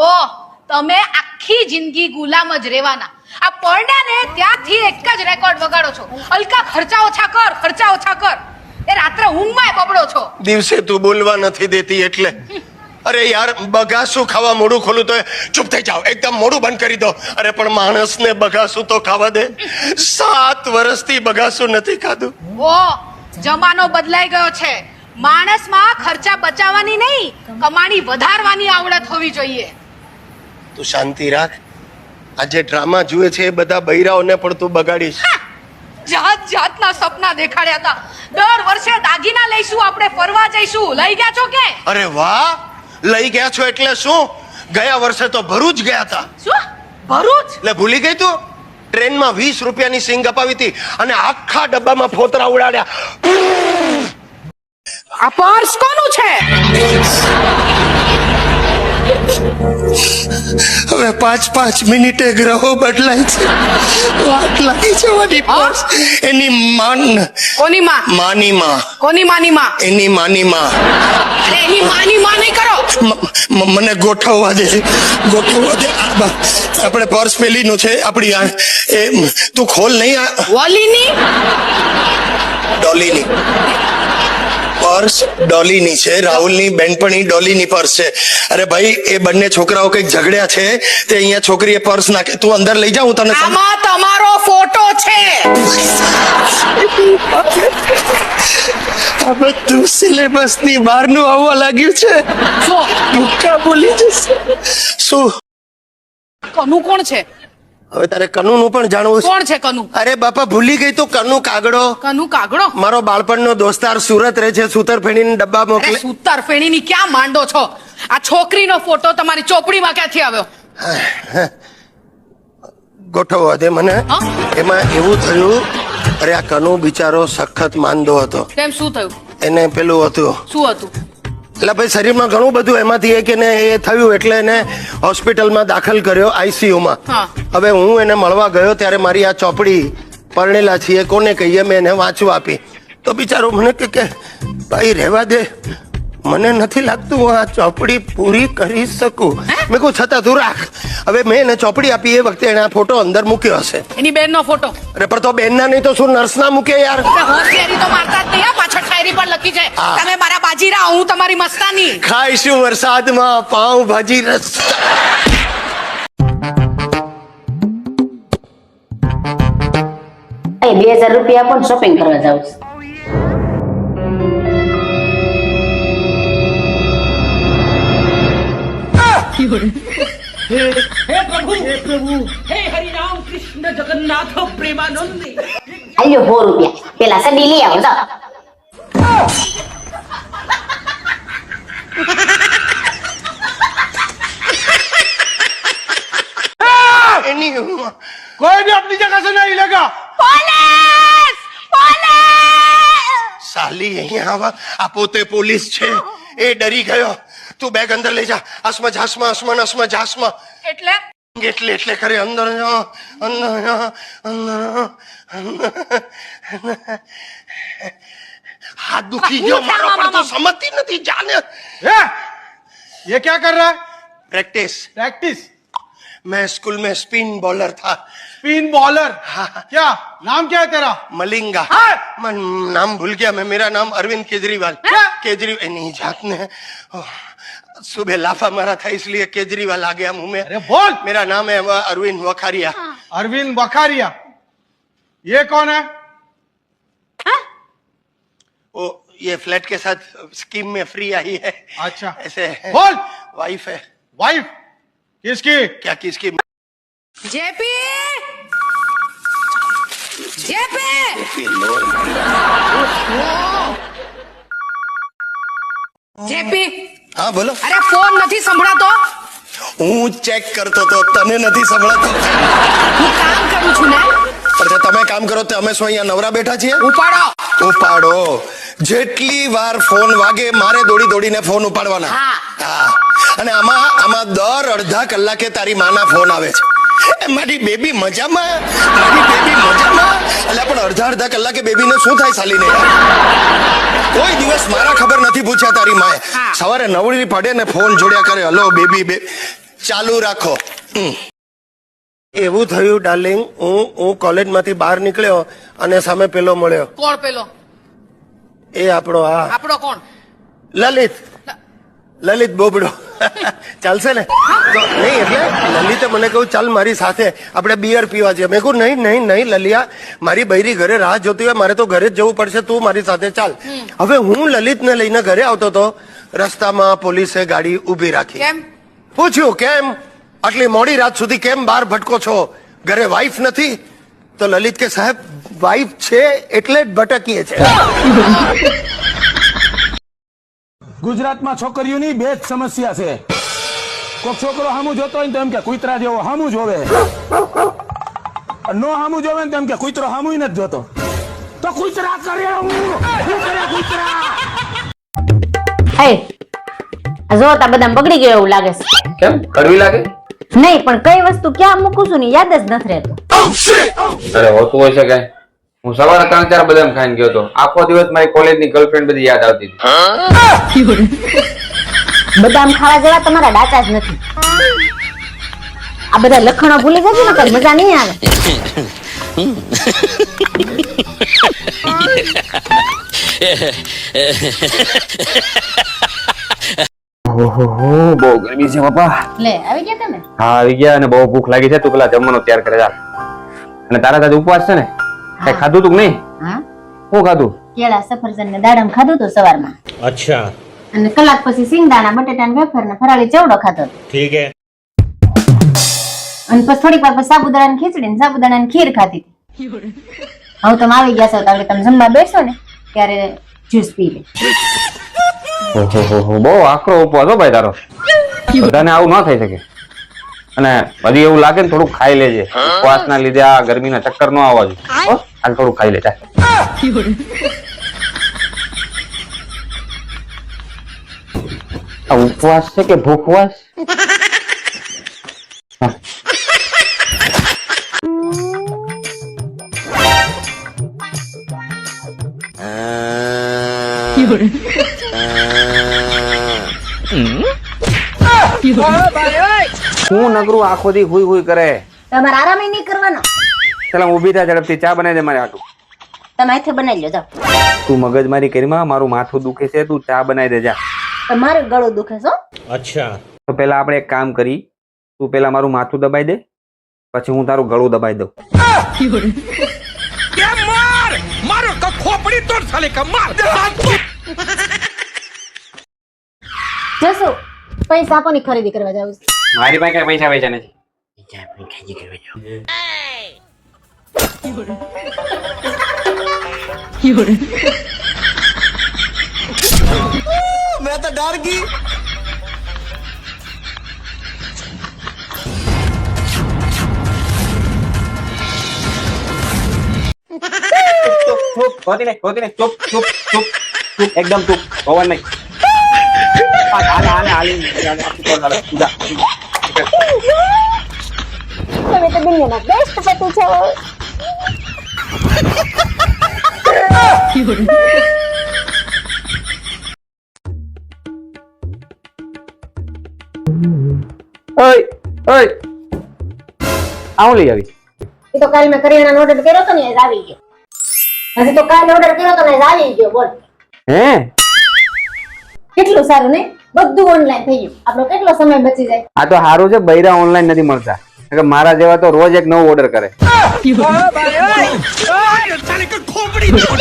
ઓ તમે આખી જિંદગી ગુલામ જ રહેવાના. આ પરણ્યા ને ત્યાંથી એક જ રેકોર્ડ વગાડો છો, અલકા ખર્ચા ઓછા કર, ખર્ચા ઓછા કર. એ રાત્રે ઊંઘમાં બબડો છો. દિવસે તું બોલવા નથી દેતી એટલે. અરે યાર, બગાસું ખાવા મોઢું ખોલું તો ચૂપ થઈ જાઓ, એકદમ મોઢું બંધ કરી દો. અરે પણ માણસને બગાસું તો ખાવા દે. 7 વર્ષથી બગાસું નથી ખાધું. ઓ જમાનો બદલાઈ ગયો છે. માણસમાં ખર્ચા બચાવવાની નહીં, કમાણી વધારવાની આવડત હોવી જોઈએ. તું શાંતિ રાખ. આ જે ડ્રામા જુએ છે એ બધા બૈરાઓને પણ તું બગાડીશ. જાત જાતના સપના દેખાડ્યા હતા. દર વર્ષે દાગીના લઈશું, આપણે ફરવા જઈશું. લઈ ગયા છો કે? અરે વાહ, લઈ ગયા છો એટલે શું? ગયા વર્ષે તો ભરૂચ ગયા હતા. શું ભરૂચ? એટલે ભૂલી ગઈ તું? ટ્રેનમાં 20 રૂપિયાની સિંગ અપાવી હતી અને આખા ડબ્બામાં ફોતરા ઉડાડ્યા. આ પર્સ કોનું છે? હવે 5 મિનિટે ગ્રહો બદલાય છે. વાત લાગી જવાની પર્સ. એની માન. કોની માં? માની માં. કોની માની માં? એની માની માં. અરે એની માની માં નહીં કરો. મને ગોઠવવા દે, ગોઠવવા દે. આપણે પર્સ પેલીનું છે આપણી. એ તું ખોલ નહીં. વોલીની ડોલીની પર્સ. ડોલીની છે. રાહુલની બેનપણી ડોલીની પર્સ છે. અરે ભાઈ, એ બંને છોકરાઓ કઈક ઝઘડ્યા છે તે અહીંયા છોકરીએ પર્સ નાખે. તું અંદર લઈ જા, હું તને. આમાં તમારો ફોટો છે. આ બધું સિલેબસ ની બહારનું આવવા લાગ્યું છે. ભૂકા બોલી જશે. શું કનુ કોણ છે? હવે તારે કનુનું પણ જાણવું છે? કોણ છે કનુ? અરે બાપા, ભૂલી ગઈ તું? કનુ કાગડો. કનુ કાગડો મારો બાળપણનો દોસ્તાર સુરત રહે છે. સૂતરફેણીના ડબ્બા મોકલે. સૂતર ફેણીની ક્યાં માંડો છો? આ છોકરીનો ફોટો તમારી ચોપડીમાં ક્યાંથી આવ્યો? ગોઠવવા દે મને. એમાં એવું થયું, અરે આ કનુ બિચારો સખત માંદો હતો. તેમ શું થયું? એને પેલું હતું. શું હતું? એટલે ભાઈ શરીરમાં ઘણું બધું એમાંથી એક એને એ થયું એટલે એને હોસ્પિટલમાં દાખલ કર્યો, આઈસીયુમાં. હવે હું એને મળવા ગયો ત્યારે મારી આ ચોપડી પરણેલા છીએ કોને કહીએ મેં એને વાંચવા આપી. તો બિચારો મને કે ભાઈ રહેવા દે, મને નથી લાગતું હું આ ચોપડી પૂરી કરી શકું. મેં કહું છતાં તું રાખ. હવે મેં એને ચોપડી આપી એ વખતે એને આ ફોટો અંદર મૂક્યો હશે. એની બેનનો ફોટો? અરે પણ તો બેનના નહીં તો શું નર્સના મૂકે યાર? હોશિયારી તો મારતા જ નહીં. પાછળ શાયરી પણ લખી જાય, તમે મારા બાજીરા, હું તમારી મસ્તાની. ખાઈશું વરસાદમાં પાઉં ભાજી રસ્તા. 2000 રૂપિયા પણ શોપિંગ કરવા જાઉં છું. हे प्रभु हे हरि राम कृष्ण जगन्नाथ प्रेमानंद. આલ્યો 100 રૂપિયા. પેલા સડી લઈ આવો જાઓ. कोई भी अपनी जगह से नहीं हिलेगा. પોલીસ! પોલીસ! સાલી અહીંયા આવા. આ પોતે પોલીસ છે. એ ડરી ગયો. તું બેગ અંદર લઈ જા. અસમાં જાસમાં અસમાં અસમાં જાસમાં. એટલે એટલે કરે અંદર જા, અંદર જા, અંદર. हाथ दुखी गयो मारो पर तो समझती नहीं जाने. ये क्या कर रहा है? प्रैक्टिस. प्रैक्टिस? मैं स्कूल में स्पिन बॉलर था. Spin bowler? हाँ. क्या नाम क्या है तेरा? मलिंगा. मैं नाम भूल गया. मैं मेरा नाम अरविंद केजरीवाल. केजरीवाल नहीं जातने. सुबह लाफा मारा था इसलिए केजरीवाल आ गया मुंह में. अरे बोल. मेरा नाम है अरविंद वखारिया. अरविंद वखारिया. ये कौन है? वो ये फ्लैट के साथ स्कीम में फ्री आई है. अच्छा ऐसे बोल. वाइफ है. वाइफ किसकी? क्या किसकी? જેપી! જેપી! જેપી! हाँ बोलो. અરે ફોન નથી સંભળાતો. હું ચેક કરતો તો તને નથી સંભળાતો. હું કામ કરું છું ને. પણ તમે કામ કરો તો અમે શું અહીંયા નવરા બેઠા છીએ? ઉપાડો. ઉપાડો. જેટલી વાર ફોન વાગે મારે દોડી દોડીને ફોન ઉપાડવાના. હા. અને આમાં દર અડધા કલાકે તારી માના ફોન આવે છે. મારી બેબી મજામાં, મારી બેબી મજામાં. એટલે પણ અડધા કલાકે બેબીને શું થાય સાલીને? કોઈ દિવસ મારા ખબર નથી પૂછ્યા તારી માએ. સવારે નવડી પડે ને ફોન જોડ્યા કરે, હલો બેબી. ચાલુ રાખો. એવું થયું ડાર્લિંગ, હું કોલેજમાંથી બહાર નીકળ્યો અને સામે પેલો મળ્યો. કોણ પેલો? એ આપણો આપણો કોણ? લલિત બોબડો. ચાલશે ને? તો નહીં એટલે લલિતે મને કહ્યું ચાલ મારી સાથે આપણે બિયર પીવા જઈએ. મેં કહ્યું નહીં લલિયા, મારી બૈરી ઘરે રાહ જોતી હોય, મારે તો ઘરે જ જવું પડશે, તું મારી સાથે ચાલ. હવે હું લલિતને લઈને ઘરે આવતો હતો, રસ્તામાં પોલીસે ગાડી ઊભી રાખી. કેમ? પૂછ્યું કેમ આટલી મોડી રાત સુધી કેમ બહાર ભટકો છો, ઘરે વાઈફ નથી? તો લલિત કે સાહેબ વાઈફ છે એટલે જ ભટકીએ છે. ગુજરાતમાં છોકરીઓની બે જ સમસ્યા છે. કોઈક છોકરો હામું જોતો હોય ને તો એમ કે કૂતરા જેવો હામું જોવે, નો હામું જોવે ને તો એમ કે કૂતરો હામું નથી જોતો. તો કૂતરા કરે હું શું કરે કૂતરા? હે જો તા બધા બગડી ગયો એવું લાગે છે. કેમ કડવી લાગે? નહીં પણ કઈ વસ્તુ ક્યાં મૂકું છું ને યાદ જ નથી રહેતું. અરે હોતું હોય છે કઈ. હું સવારે 3-4 બદામ ખાઈને ગયો હતો. આખો દિવસ મારી કોલેજની ગર્લફ્રેન્ડ બધી યાદ આવતી હતી. બદામ ખાવા જેવા તમારા ડાચા જ નથી. આ બધા લખણો ભૂલી જજો ને કઈ મજા નહીં આવે. ઓહો બહુ ગરમી છે બાપા. લે આવી ગયા તમે? હા આવી ગયા અને બહુ ભૂખ લાગી છે. તું પેલા જમવાનું તૈયાર કરે જા. અને તારા સાથે ઉપવાસ છે ને? કઈ ખાધું તું નહીં? હા શું ખાધું? કેળા સફરજન ને દાડમ ખાધું હતું સવારમાં. अच्छा અને કલાક પછી સિંગદાણા બટેટા ને વેફર ને ફરાળી ચેવડો ખાધો હતો. ठीक है. અને પછી થોડીક વાર પછી સાબુદાણા ની ખીચડી ને સાબુદાણા ની ખીર ખાધી હતી. હવે તમે આવી ગયા છો તો હવે તમે જમવા બેસો ને ત્યારે જ્યુસ પી લે. ઓહો બહુ આકરો ઉપવાસ હો ભાઈ તારો. બધાને આવું ન થઈ શકે. અને હજી એવું લાગે ને થોડું ખાઈ લેજે. ઉપવાસના લીધે આ ગરમીના ચક્કર ન આવવા જોઈએ. હાલ થોડું ખાઈ લે. આ ઉપવાસ છે કે ભૂખવાસ? હું નગરું આખો દી હુઈ હુઈ કરે. તમારે આરામ નહીં કરવાનો. ચાલ ઊભી થા ઝડપથી. ચા બનાવી દે મારે હાટું. તમે હાથે બનાવી લો જાઓ. તું મગજમારી કરીમાં. મારું માથું દુખે છે. તું ચા બનાવી દે જા. તમારું ગળું દુખે છે. अच्छा તો પેલા આપણે એક કામ કરી. તું પેલા મારું માથું દબાઈ દે, પછી હું તારું ગળું દબાઈ દઉં. मारो का खोपड़ी तोड़ साले का मार. જશો પૈસા કોની ખરીદી કરવા જાવ? મારી પાસે કઈ પૈસા પૈસા નથી. મેં તો ડર ગઈ. ચૂપ ખોતી નહીં ચૂપ ચૂપ ચૂપ ચૂપ એકદમ ચૂપ. પવન નહીં. તમે તો દુનિયાના બેસ્ટ પતિ છો. આવું લઈ આવી. એ તો કાલ મેં કરિયાણાનો ઓર્ડર કર્યો તો ને એ આવી ગયો. હજી તો કાલ ઓર્ડર કર્યો તો ને એ આવી ગયો. બોલ હે કેટલું સારું ને? બધું ઓનલાઈન થઈ ગયું. આપણો કેટલો સમય બચી જાય. આ તો સારું છે. બૈરા ઓનલાઈન નથી મળતા. મારા જેવા તો રોજ એક નવો ઓર્ડર કરે. साले का खोपड़ी तोड़.